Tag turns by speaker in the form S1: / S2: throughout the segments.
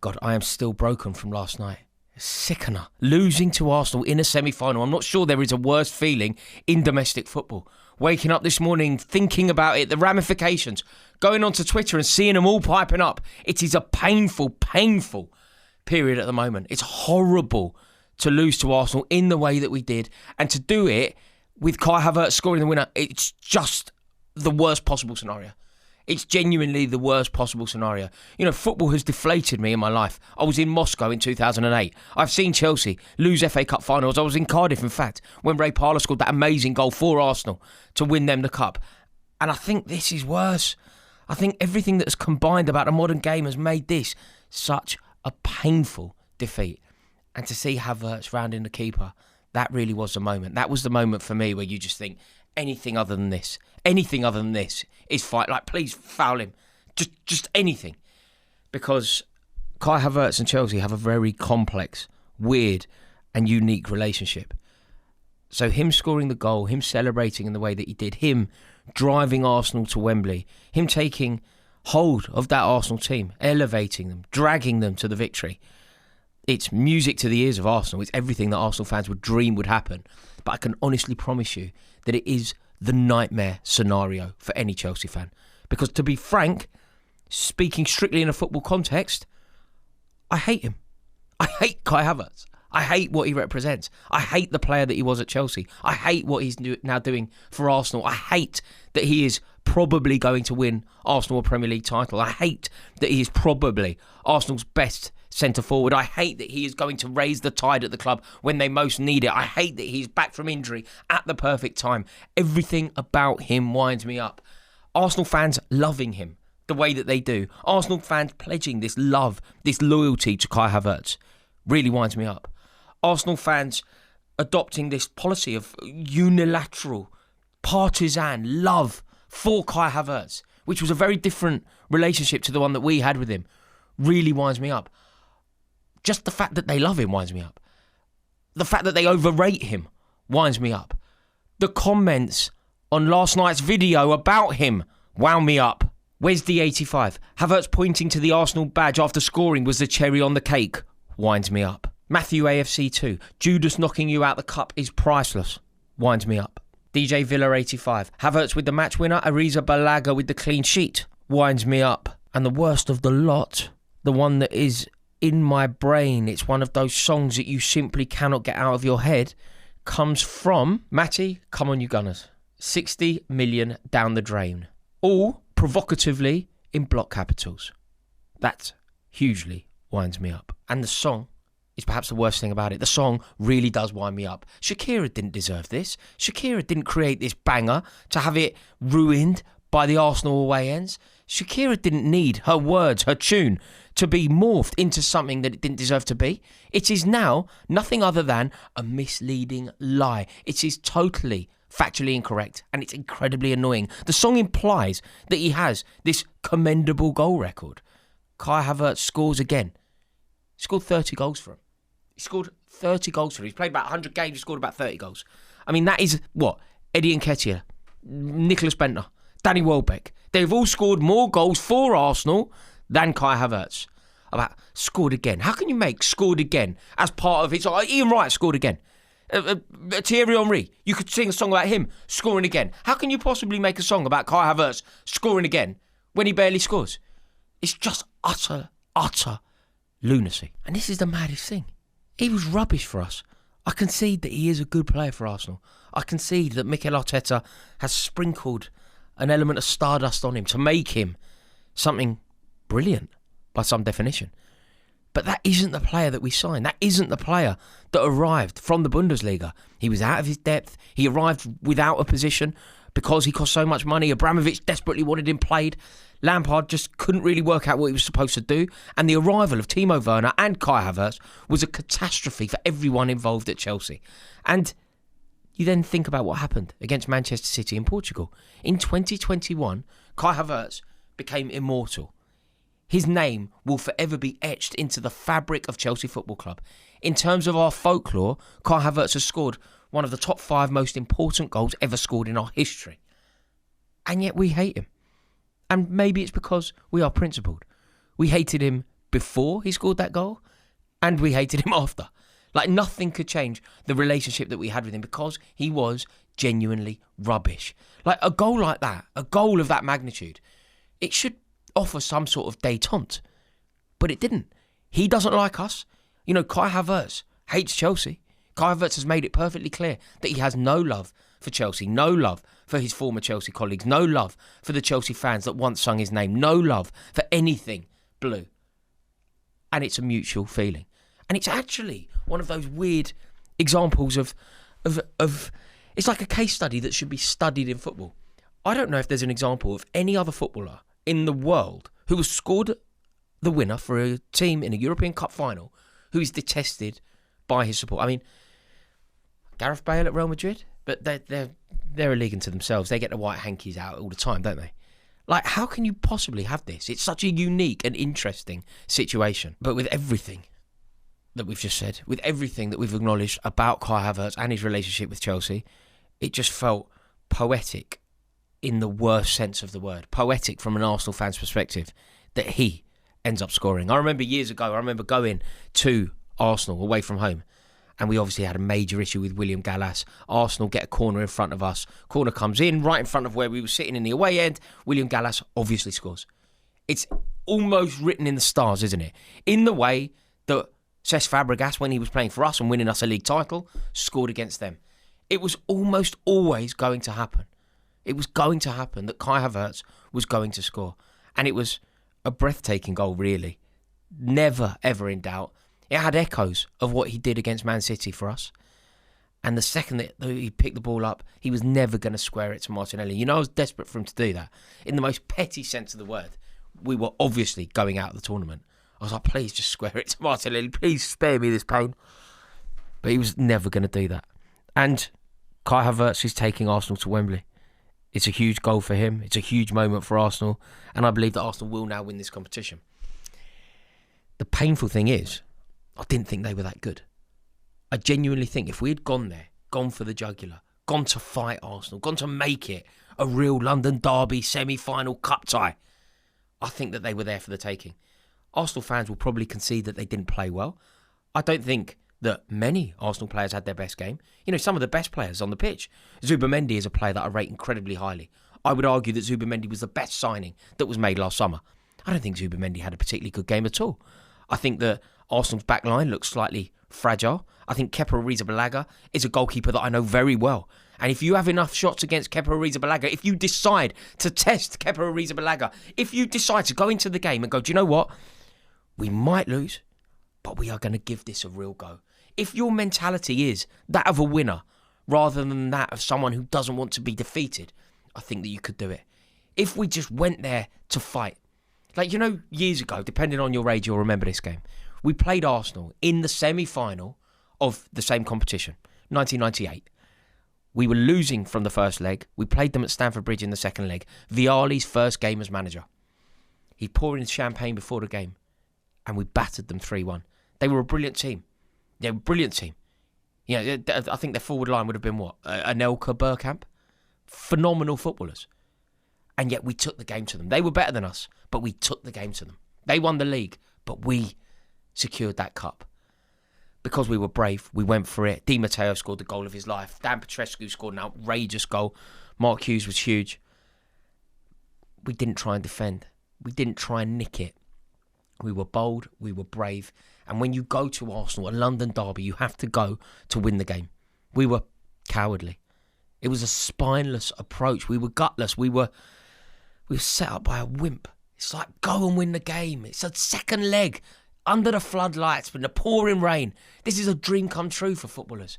S1: God, I am still broken from last night. Sickener. Losing to Arsenal in a semi-final. I'm not sure there is a worse feeling in domestic football. Waking up this morning, thinking about it, the ramifications, going onto Twitter and seeing them all piping up. It is a painful, painful period at the moment. It's horrible to lose to Arsenal in the way that we did, and to do it with Kai Havertz scoring the winner. It's just the worst possible scenario. It's genuinely the worst possible scenario. You know, football has deflated me in my life. I was in Moscow in 2008. I've seen Chelsea lose FA Cup finals. I was in Cardiff, in fact, when Ray Parlour scored that amazing goal for Arsenal to win them the cup. And I think this is worse. I think everything that's combined about the modern game has made this such a painful defeat. And to see Havertz rounding the keeper, that really was the moment. That was the moment for me where you just think, anything other than this is fight. Like, please foul him. Just anything. Because Kai Havertz and Chelsea have a very complex, weird and unique relationship. So him scoring the goal, him celebrating in the way that he did, him driving Arsenal to Wembley, him taking hold of that Arsenal team, elevating them, dragging them to the victory. It's music to the ears of Arsenal. It's everything that Arsenal fans would dream would happen. But I can honestly promise you that it is the nightmare scenario for any Chelsea fan. Because to be frank, speaking strictly in a football context, I hate him. I hate Kai Havertz. I hate what he represents. I hate the player that he was at Chelsea. I hate what he's now doing for Arsenal. I hate that he is probably going to win Arsenal a Premier League title. I hate that he is probably Arsenal's best centre-forward. I hate that he is going to raise the tide at the club when they most need it. I hate that he's back from injury at the perfect time. Everything about him winds me up. Arsenal fans loving him the way that they do. Arsenal fans pledging this love, this loyalty to Kai Havertz really winds me up. Arsenal fans adopting this policy of unilateral, partisan love for Kai Havertz, which was a very different relationship to the one that we had with him, really winds me up. Just the fact that they love him winds me up. The fact that they overrate him winds me up. The comments on last night's video about him wound me up. Where's the 85? Havertz pointing to the Arsenal badge after scoring was the cherry on the cake. Winds me up. Matthew AFC 2. Judas knocking you out the cup is priceless. Winds me up. DJ Villa 85. Havertz with the match winner. Ariza Balaga with the clean sheet. Winds me up. And the worst of the lot, the one that is in my brain, it's one of those songs that you simply cannot get out of your head, comes from Matty, come on you Gunners. 60 million down the drain. All provocatively in block capitals. That hugely winds me up. And the song is perhaps the worst thing about it. The song really does wind me up. Shakira didn't deserve this. Shakira didn't create this banger to have it ruined by the Arsenal away ends. Shakira didn't need her words, her tune, to be morphed into something that it didn't deserve to be. It is now nothing other than a misleading lie. It is totally factually incorrect, and it's incredibly annoying. The song implies that he has this commendable goal record. Kai Havertz scores again. He scored 30 goals for him. He scored 30 goals for him. He's played about 100 games, he scored about 30 goals. I mean, that is, what? Eddie Nketiah, Nicholas Bentner, Danny Welbeck. They've all scored more goals for Arsenal than Kai Havertz. About scored again. How can you make scored again as part of it? So Ian Wright scored again. Thierry Henry, you could sing a song about him scoring again. How can you possibly make a song about Kai Havertz scoring again when he barely scores? It's just utter lunacy. And this is the maddest thing. He was rubbish for us. I concede that he is a good player for Arsenal. I concede that Mikel Arteta has sprinkled an element of stardust on him to make him something brilliant by some definition. But that isn't the player that we signed. That isn't the player that arrived from the Bundesliga. He was out of his depth. He arrived without a position because he cost so much money. Abramovich desperately wanted him played. Lampard just couldn't really work out what he was supposed to do. And the arrival of Timo Werner and Kai Havertz was a catastrophe for everyone involved at Chelsea. And you then think about what happened against Manchester City in Portugal. In 2021, Kai Havertz became immortal. His name will forever be etched into the fabric of Chelsea Football Club. In terms of our folklore, Kai Havertz has scored one of the top 5 most important goals ever scored in our history. And yet we hate him. And maybe it's because we are principled. We hated him before he scored that goal, and we hated him after. Like, nothing could change the relationship that we had with him because he was genuinely rubbish. Like, a goal like that, a goal of that magnitude, it should offer some sort of détente, but it didn't. He doesn't like us. You know, Kai Havertz hates Chelsea. Kai Havertz has made it perfectly clear that he has no love for Chelsea, no love for his former Chelsea colleagues, no love for the Chelsea fans that once sung his name, no love for anything blue. And it's a mutual feeling. And it's actually one of those weird examples of it's like a case study that should be studied in football. I don't know if there's an example of any other footballer in the world who has scored the winner for a team in a European Cup final who is detested by his support. I mean, Gareth Bale at Real Madrid, but they're a league unto themselves. They get the white hankies out all the time, don't they? Like, how can you possibly have this? It's such a unique and interesting situation. But with everything that we've just said, with everything that we've acknowledged about Kai Havertz and his relationship with Chelsea, it just felt poetic in the worst sense of the word. Poetic from an Arsenal fan's perspective that he ends up scoring. I remember years ago, going to Arsenal away from home, and we obviously had a major issue with William Gallas. Arsenal get a corner in front of us. Corner comes in right in front of where we were sitting in the away end. William Gallas obviously scores. It's almost written in the stars, isn't it? In the way that Cesc Fabregas, when he was playing for us and winning us a league title, scored against them. It was almost always going to happen. It was going to happen that Kai Havertz was going to score. And it was a breathtaking goal, really. Never, ever in doubt. It had echoes of what he did against Man City for us. And the second that he picked the ball up, he was never going to square it to Martinelli. You know, I was desperate for him to do that. In the most petty sense of the word. We were obviously going out of the tournament. I was like, please just square it to Martinelli. Please spare me this pain. But he was never going to do that. And Kai Havertz is taking Arsenal to Wembley. It's a huge goal for him. It's a huge moment for Arsenal. And I believe that Arsenal will now win this competition. The painful thing is, I didn't think they were that good. I genuinely think if we had gone there, gone for the jugular, gone to fight Arsenal, gone to make it a real London derby semi-final cup tie, I think that they were there for the taking. Arsenal fans will probably concede that they didn't play well. I don't think that many Arsenal players had their best game. You know, some of the best players on the pitch. Zubimendi is a player that I rate incredibly highly. I would argue that Zubimendi was the best signing that was made last summer. I don't think Zubimendi had a particularly good game at all. I think that Arsenal's back line looks slightly fragile. I think Kepa Arrizabalaga is a goalkeeper that I know very well. And if you have enough shots against Kepa Arrizabalaga, if you decide to test Kepa Arrizabalaga, if you decide to go into the game and go, do you know what? We might lose, but we are going to give this a real go. If your mentality is that of a winner rather than that of someone who doesn't want to be defeated, I think that you could do it. If we just went there to fight. Like, you know, years ago, depending on your age, you'll remember this game. We played Arsenal in the semi-final of the same competition, 1998. We were losing from the first leg. We played them at Stamford Bridge in the second leg. Vialli's first game as manager. He poured in champagne before the game, and we battered them 3-1. They were a brilliant team. They were a brilliant team. You know, I think their forward line would have been what? Anelka, Bergkamp? Phenomenal footballers. And yet we took the game to them. They were better than us, but we took the game to them. They won the league, but we secured that cup. Because we were brave, we went for it. Di Matteo scored the goal of his life. Dan Petrescu scored an outrageous goal. Mark Hughes was huge. We didn't try and defend. We didn't try and nick it. We were bold, we were brave. And when you go to Arsenal, a London derby, you have to go to win the game. We were cowardly. It was a spineless approach. We were gutless. We were set up by a wimp. It's like, go and win the game. It's a second leg under the floodlights in the pouring rain. This is a dream come true for footballers.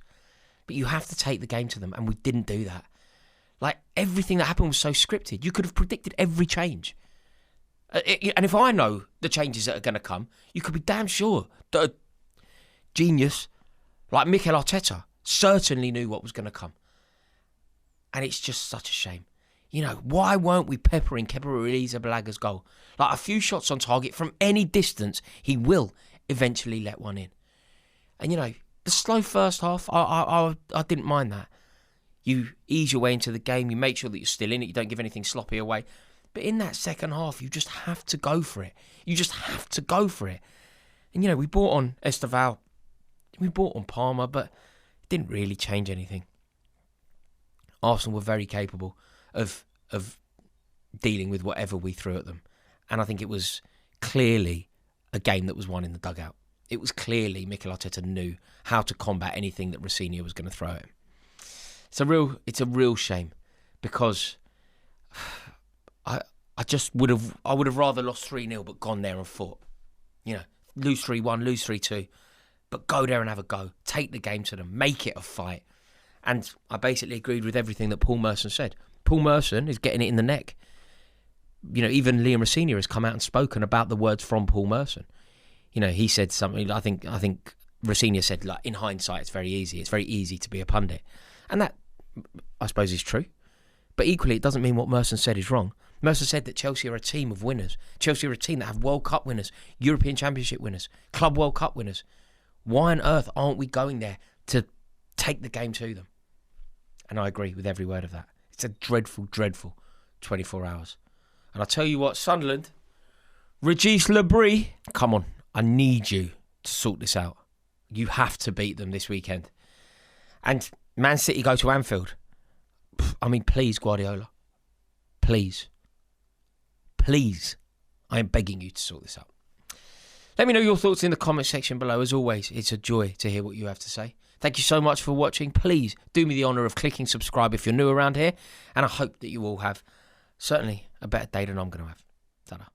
S1: But you have to take the game to them, and we didn't do that. Like, everything that happened was so scripted. You could have predicted every change. And if I know the changes that are going to come, you could be damn sure that a genius like Mikel Arteta certainly knew what was going to come. And it's just such a shame. You know, why weren't we peppering Kepa Arrizabalaга's goal? Like, a few shots on target from any distance, he will eventually let one in. And, you know, the slow first half, I didn't mind that. You ease your way into the game, you make sure that you're still in it, you don't give anything sloppy away. But in that second half, you just have to go for it. You just have to go for it. And, you know, we bought on Esteval. We bought on Palmer, but it didn't really change anything. Arsenal were very capable of dealing with whatever we threw at them. And I think it was clearly a game that was won in the dugout. It was clearly Mikel Arteta knew how to combat anything that Rosenior was going to throw at him. It's a real shame, because I would have rather lost 3-0 but gone there and fought. You know, lose 3-1, lose 3-2, but go there and have a go. Take the game to them, make it a fight. And I basically agreed with everything that Paul Merson said. Paul Merson is getting it in the neck. You know, even Liam Rosenior has come out and spoken about the words from Paul Merson. You know, he said something, I think Rosenior said, like, in hindsight, it's very easy. It's very easy to be a pundit. And that, I suppose, is true. But equally, it doesn't mean what Merson said is wrong. Merson said that Chelsea are a team of winners. Chelsea are a team that have World Cup winners, European Championship winners, Club World Cup winners. Why on earth aren't we going there to take the game to them? And I agree with every word of that. It's a dreadful, dreadful 24 hours. And I tell you what, Sunderland, Regis Lebris, come on, I need you to sort this out. You have to beat them this weekend. And Man City go to Anfield. I mean, please, Guardiola. Please. Please. I am begging you to sort this out. Let me know your thoughts in the comment section below. As always, it's a joy to hear what you have to say. Thank you so much for watching. Please do me the honour of clicking subscribe if you're new around here. And I hope that you all have certainly a better day than I'm going to have. Ta-da.